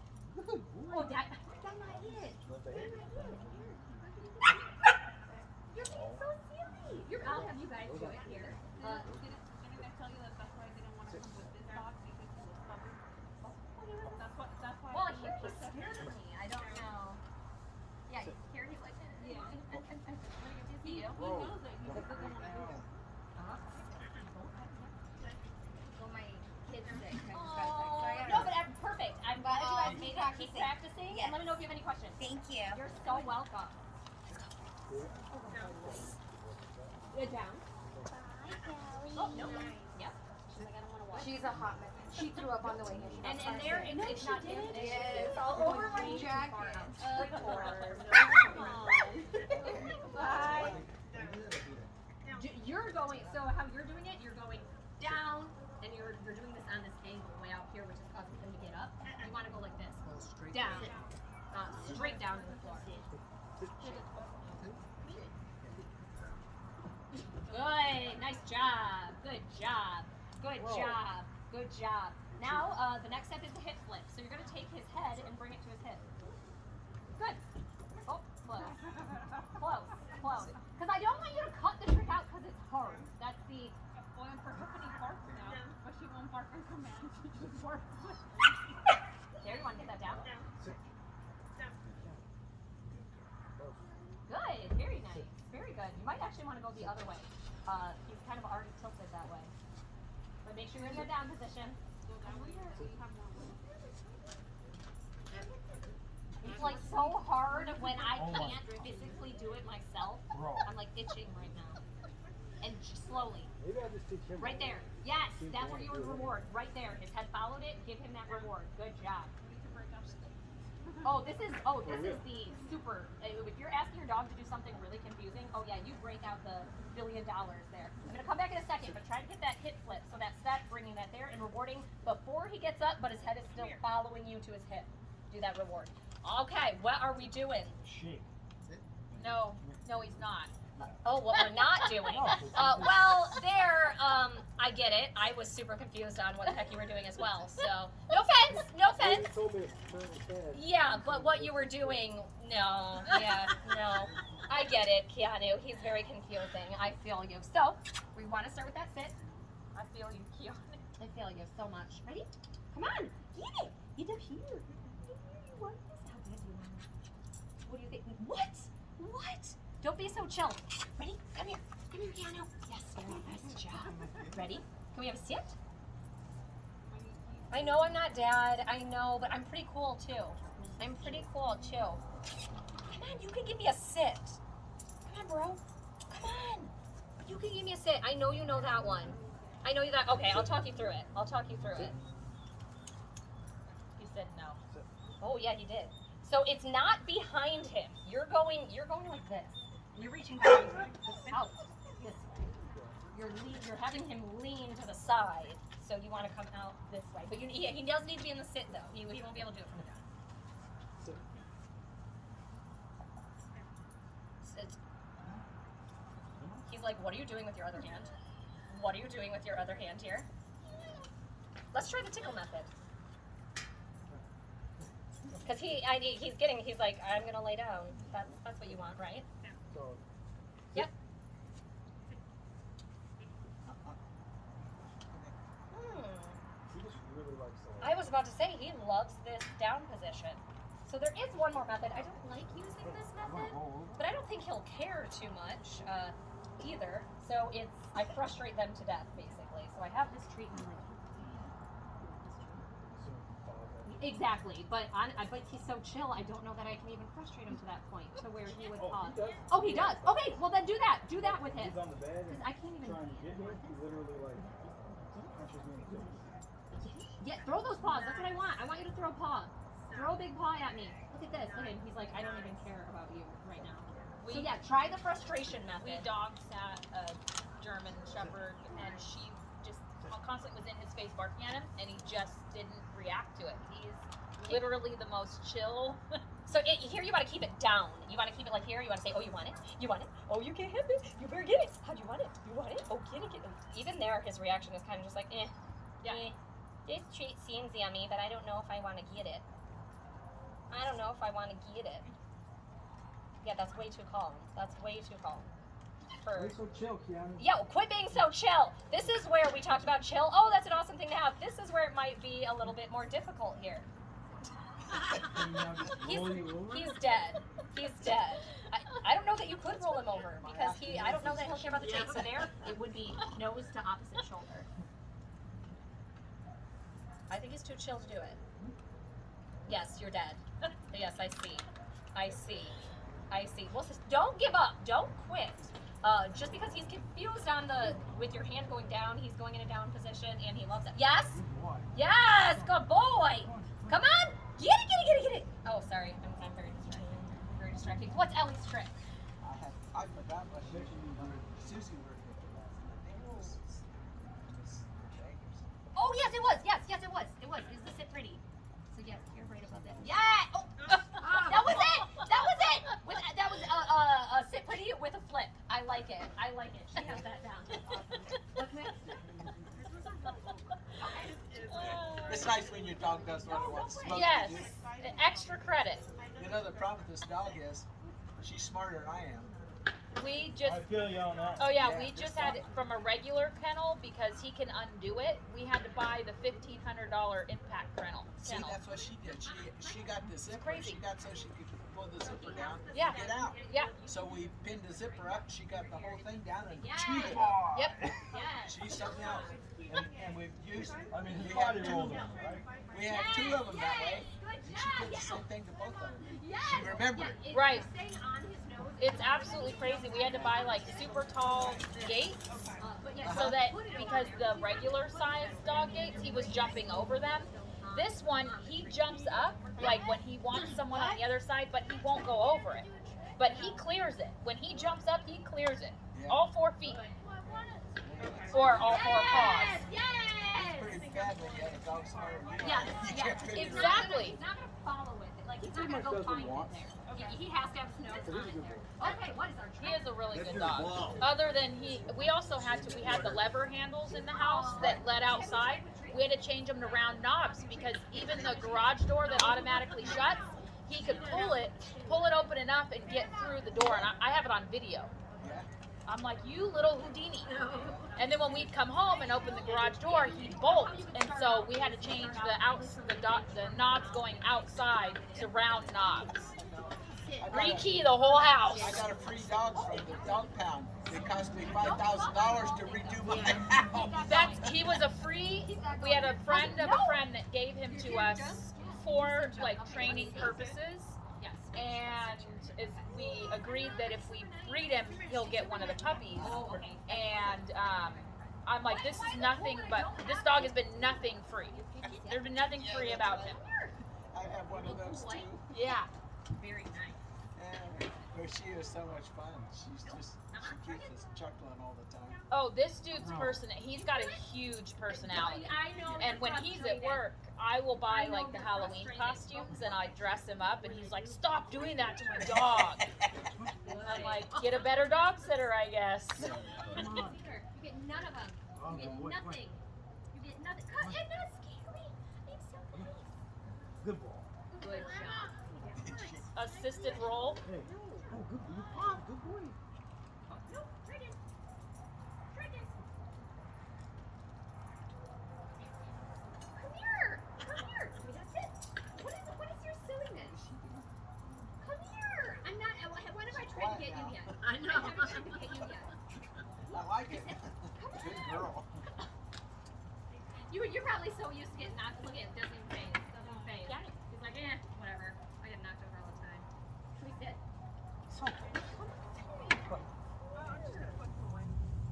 Oh, that's not it. You're being so silly. I'll have you guys do it here. Didn't I tell you that that's why I didn't want to come with this dog because he was covered? That's why. Well, here he's scared of me. I don't know. Yeah, here he's like, Yeah. Let me get to see you. He knows that he doesn't want to do it. Well, my kids are sick. So I Oh, gotta no, but perfect. I'm glad you guys made it. Keep practicing. practicing. Yes. And let me know if you have any questions. Thank you. You're so welcome. Good down. Oh, no. Yep. She's like, I don't want to watch. She's a hot mess. She threw up on the way here. And there, it's not in. It's all over my jacket. Of course. Bye. You're going, so how you're doing it, you're going down, and you're doing this on this angle way out here, which is causing him to get up, you want to go like this. Down. Straight down to the floor. Good. Nice job. Good job. Good job. Good job. Now, the next step is the hip flip. So you're going to take his head and bring it to his hip. Good. Oh, close. Close. Close. Because I don't want you to cut the trick out because it's hard. That's the... Well, for Tiffany barks now, but she won't bark on command. She just barks. There, you want to get that down? Down. Good. Very nice. Very good. You might actually want to go the other way. He's kind of already tilted that way. But make sure you're in the down position. It's like so hard when I can't physically do it myself. I'm like itching right now. And just slowly. Maybe I'll just teach him. Right there. Yes, that's where you would reward. Right there. His head followed it. Give him that reward. Good job. This is the super. If you're asking your dog to do something really confusing, oh yeah, you break out the $1 billion there. I'm gonna come back in a second, but try to get that hip flip. So that's that, bringing that there and rewarding before he gets up, but his head is still following you to his hip. Do that reward. Okay, what are we doing? Shake. No, he's not. What we're not doing. I get it. I was super confused on what the heck you were doing as well. So, no offense. He told me to turn his head. Yeah, but what you were doing, no. I get it, Keanu. He's very confusing. I feel you. So, we want to start with that sit. I feel you, Keanu. I feel you so much. Ready? Come on. Get it. Get up here. You want this? How good you want? What do you think? What? Don't be so chill. Ready? Come here. Come here, Keanu. Yes, very nice job. Ready? Can we have a sit? I know I'm not dad. I know, but I'm pretty cool too. Come on, you can give me a sit. Come on, bro. Come on. You can give me a sit. I know you know that one. I know you that. Okay, I'll talk you through it. He said no. Oh yeah, he did. So it's not behind him. You're going like this. You're reaching behind him. Out this way. You're having him lean to the side. So you want to come out this way. But he does need to be in the sit though. He won't be able to do it from the down. Sit. He's like, what are you doing with your other hand? What are you doing with your other hand here? Let's try the tickle method. Because he's like, I'm gonna lay down. That's what you want, right? So, Yep. he just really likes the I was about to say he loves this down position. So there is one more method. I don't like using this method, but I don't think he'll care too much either. So I frustrate them to death basically. So I have this treatment. Exactly, but he's so chill. I don't know that I can even frustrate him to that point to where he would pause. Oh, he does. Okay, well then do that. Do that with him. He's on the bed and I can't even. trying to get me. He literally punches me in the face. Yeah, throw those paws. That's what I want. I want you to throw paws. Throw a big paw at me. Look at this. Look at him. He's like, I don't even care about you right now. So yeah, try the frustration method. We dog sat a German Shepherd, and she just constantly was in his face barking at him, and he just didn't react to it. He's literally the most chill. So here you want to keep it down. You want to keep it like here. You want to say, oh, you want it? You want it? Oh, you can't have it. You better get it. How do you want it? You want it? Oh, get it. Even there, his reaction is kind of just like, Yeah. This treat seems yummy, but I don't know if I want to get it. I don't know if I want to get it. Yeah, that's way too calm. That's way too calm. Why so chill, Keanu? Yo, quit being so chill. This is where we talked about chill. Oh, that's an awesome thing to have. This is where it might be a little bit more difficult here. He's dead. He's dead. I don't know that you could roll him over because I don't know that he'll care about the treat. So there, it would be nose to opposite shoulder. I think he's too chill to do it. Yes, you're dead. Yes, I see. Well, don't give up. Don't quit. Just because he's confused with your hand going down, he's going in a down position, and he loves it. Yes? Yes, good boy. Come on. Get it. Oh, sorry. I'm very distracted. Very distracting. What's Ellie's trick? I forgot what Susie worked with last night. I think it was Miss Jaggers. Yes, it was. Yes, it was. It was. Is the sit pretty? So yeah, you're right about that. Yeah. Oh, that was it. That was it. That was a sit pretty with a flip. I like it. I like it. She has that down. Awesome. What's next? It's nice when your dog does what it wants. Supposed Yes, to do. extra credit. You know the problem with this dog is, she's smarter than I am. We just, I feel you on that. oh yeah, Yeah, we this just dog. had it from a regular kennel because he can undo it. We had to buy the $1,500 impact kennel. See, that's what she did. She got the zipper. crazy. She got so she could pull the zipper down Yeah. and get out. Yeah. So we pinned the zipper up. She got the whole thing down and Yes. chewed it up. Yep. Yes. She's something else. And we've used. I mean, his we body had rolled two. on, right? We had two of them that way. Good And she job. did the same thing to both of them. Yes. She remembered. Yeah, Right. Staying on his nose. It's absolutely crazy. We had to buy like super tall gates But yeah, so that because the regular size dog gates, he was jumping over them. This one, he jumps up like when he wants someone on the other side, but he won't go over it. But he clears it. When he jumps up, he clears it. Yeah. All 4 feet. Or all 4 paws. Yes. Pretty bad when you have a dog smarter than you Yes, are. You yes. can't figure it out. Exactly. He's not gonna follow with it. Like he's He not gonna pretty go much does what find he it wants. there. He has to have his nose It on is a it. good boy. Okay, what is our He trick? is a really That's good your dog. ball. Other than we also had the lever handles in the house that led outside. We had to change them to round knobs because even the garage door that automatically shuts, he could pull it open enough and get through the door. And I have it on video. Yeah. I'm like, you little Houdini. And then when we'd come home and open the garage door, he'd bolt. And so we had to change the knobs going outside to round knobs. Rekey the whole house. I got a free dog from the dog pound. It cost me $5,000 to redo my house. He was a free. We had a friend of a friend that gave him to us for like training purposes, Yes. and we agreed that if we breed him, he'll get one of the puppies. Oh, okay. And I'm like, this is nothing but this dog has been nothing free. There's been nothing free about him. I have one of those too. Yeah. Very nice. But she is so much fun. She keeps us chuckling all the time. Oh, this dude's he's got a huge personality. I know. And when he's at work, I will buy like the Halloween costumes and I dress him up and he's like, stop doing that to my dog. And I'm like, get a better dog sitter, I guess. You get none of them. You get nothing. You get nothing. I'm not scary. I'm so nice. Good ball. Good job. Assisted roll. Hey. Oh, good boy. Good boy. No, Trigon. Trigon. Come here. Come here. That's it. What is your silliness? Come here. I'm not. When have I tried to get you yet? I know. I haven't tried to get you yet. I like it. Good girl. You're probably so used to getting knocked. Look at it. Doesn't even phase. Doesn't even phase. He's like, whatever. I get knocked over all the time. Should we sit?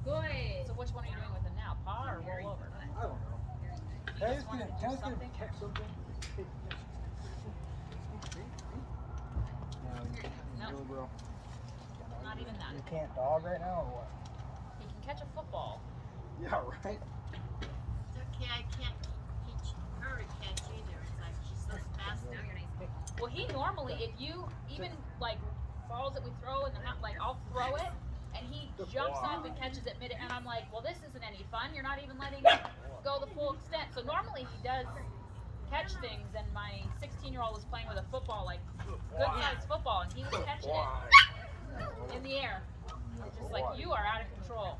Good. So which one are you doing with him now? Paw or roll over? I don't know. Can I just get him check something? No. Really, bro. Not even that. You can't dog right now or what? He can catch a football. Yeah, right. It's okay, I can't teach her to catch either. It's like she's so fast. Now you're nice. Well, he normally, if you even like balls that we throw in the house, like I'll throw it and he jumps up and catches it mid, and I'm like, well, this isn't any fun. You're not even letting it go the full extent. So normally he does catch things, and my 16-year-old was playing with a football, like good-sized football, and he was catching it in the air. Just like, you are out of control.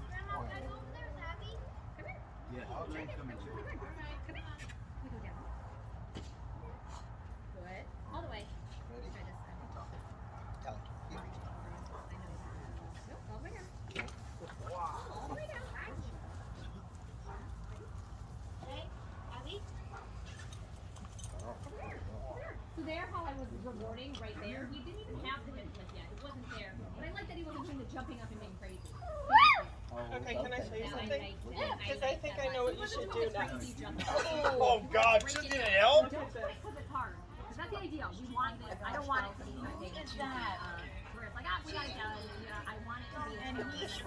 Grandma, can I go over there with Abby? Come here. Yeah. Come here. Come here. We go down. Good. All the way. Ready? Try this side. Tell her. Here. I know. Nope, all the way down. All the way down. Okay, Abby? So there, how I was rewarding right there, he didn't even have the hip flip yet. It wasn't there. But I like that he wasn't doing the jumping up and being crazy. Okay, can I show you That something? Because I think I know what you should do now. Oh, God. Should get help? Don't do it because it's hard. Because that's the ideal. We want this. I don't want it to be something where it's like, we got it done. Yeah, I want it to be. And he sits.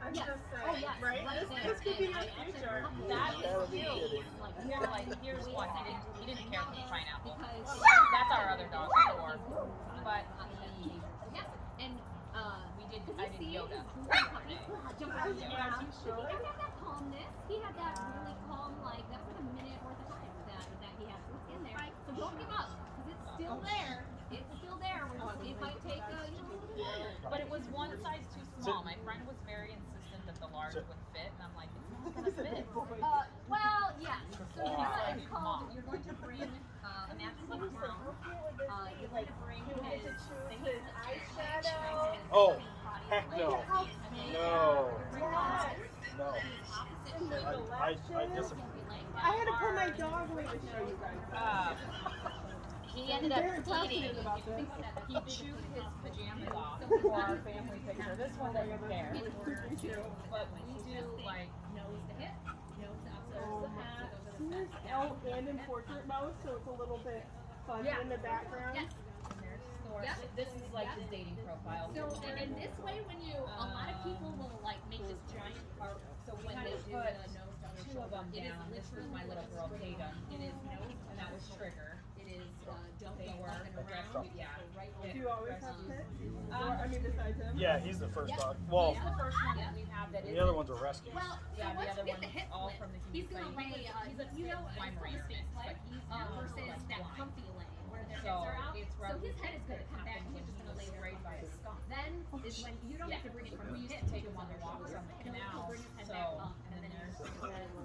I'm Yes. just saying, Oh, yes. right? Right This there. could be And your I actually future. have to That do is be cute. kidding. like, You're like, here's one. He didn't care for the pineapple. because That's our other dog, Thor. But yeah, and we did. did I you did see yoga. his really puppy jump around the ground? He had that calmness. He had that really calm, like that was like a minute worth of time that he had. So it's in there. So don't give up because it's still there. It's still there. It might take a little bit longer. But it was one size too small. My friend was very insistent that the large would fit, and I'm like, it's not gonna fit. Well, yes. So He's like, it's called. You're going to bring a Majesty Crown. You're going to bring his eyeshadow. Oh, heck no. No. No. I disagree. I had to pull my dog away to show you guys. He ended up Very passionate eating. about this. He chewed his pajamas off for our family picture. This one doesn't care. But we do like Nose to hip, nose to Oh upstairs. my So He those are is the L and in portrait mode, so it's a little bit fuzzy Yeah. in the background. Yes. Yep. This is like his dating profile. So and this way, when you a lot of people will like make this giant part. So when had they to do put the nose to two of them it is down. This was literally my little girl Tatum. It is nose And that was Trigger. It is don't They go were up and addressed. around. Yeah. So right Do there. you always have pets? Or, I mean, besides him? Yeah, he's the first dog. Well, He's the first one that we have that the is. other ones are rescues. Well, Yeah, so the once other we get one's the hip all flip, from the he's human gonna side. lay, He's a you know, my a brand, stick but split, he's versus like that blind. comfy lay where their So hips are out. it's So roughly his head is gonna come back. happened He's just when gonna he lay was there raised by by his his skunk. Then is when you don't Yeah, have to bring it from we his used hip. to take him on the walks on the He'll canal. bring his head So back up, and then there's Oh my god.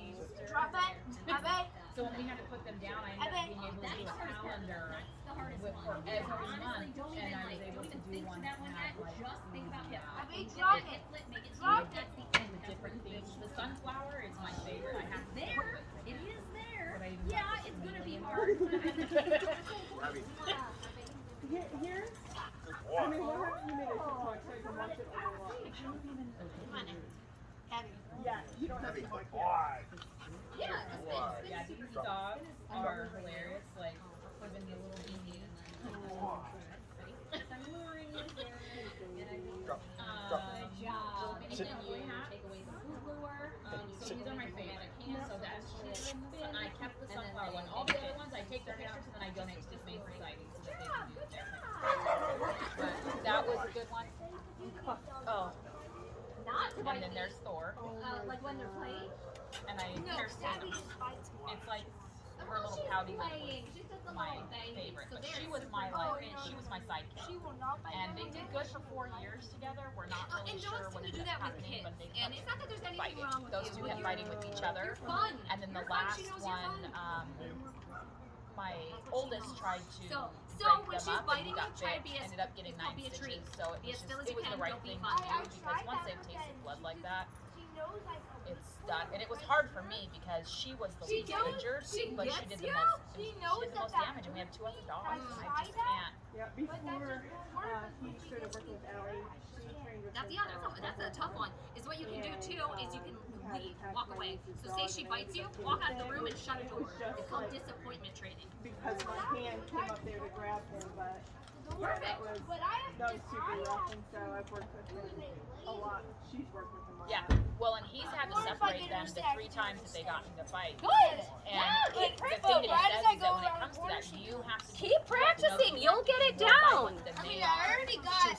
Easter. Drop it. I bet. So when we had to put them down, I ended up being able to That's do the a hardest part. calendar That's the hardest with one. for So every honestly, month, don't and even I was like, able don't to even do think one to that one that yet. like Just think about hip. I mean, Make drop it it. hip flip, make it Drop smooth. it. That's the end. That's different what things. it The is. sunflower is my favorite. I have to There, it is there. But I even Yeah, like it's this gonna be medium. hard. Here? I mean, what happened? You made a TikTok so I can watch it overall. Come on. Abby. Yeah, you don't have to watch it. Why? Yeah, Yeah, these dogs are hilarious. Like even the little beanie. Good job. Anything you have? Take away the food lure. So these are my favorite. So that's and I kept the sunflower one. All the other ones I take their pictures and then I donate to the Humane Society so that they can do their thing. But that was a good one. Oh, Not to and then there's Thor, like when they're playing. and I No, hair Abby them. just fights more. It's like her Well, little she's pouty lip playing. was She's just a my little baby. favorite, So but they're she was my super like no. she was my sidekick. She will not fight. And they did good for 4 years together. We're not really And sure dogs what tend to ended do up that with happening, kids. but they And it's not that there's anything fighting. wrong with Those you. two When kept you're- fighting with each other. You're fun. And then the You're fun. She last knows you're one, fun. my oldest tried to So break when them she's up and biting he got you, try to bit. be as Ended up getting don't 9 be a tree. stitches. So it Be was as still as just you it was can, the right don't be thing fun. to do I because tried once that they've with tasted that. blood like that, She knows like it's done. And it was hard for me because she was the She least knows- injured, she but she gets did the you. most. She She knows did the most that damage, and we have 2 other dogs. I And I tried just that. can't. Yeah, before he started working with Allie, she trained with That's her. that's a tough one. Is what you can do too is you can leave, walk away. So say she bites you, walk out of the room and shut a door. It's called disappointment training. Because my hand came up there to grab him, but Perfect. that was super rough, and so I've worked with him a lot. She's worked with him a lot. Yeah. Well, and he's had to What if I separate get them her the stack 3 times that they got into fight. Good. And keep the praying thing for that he right says as I is go that when it around comes the to that, corner, you have to Keep practicing. You'll get it down. The I mean, nail I already to got separate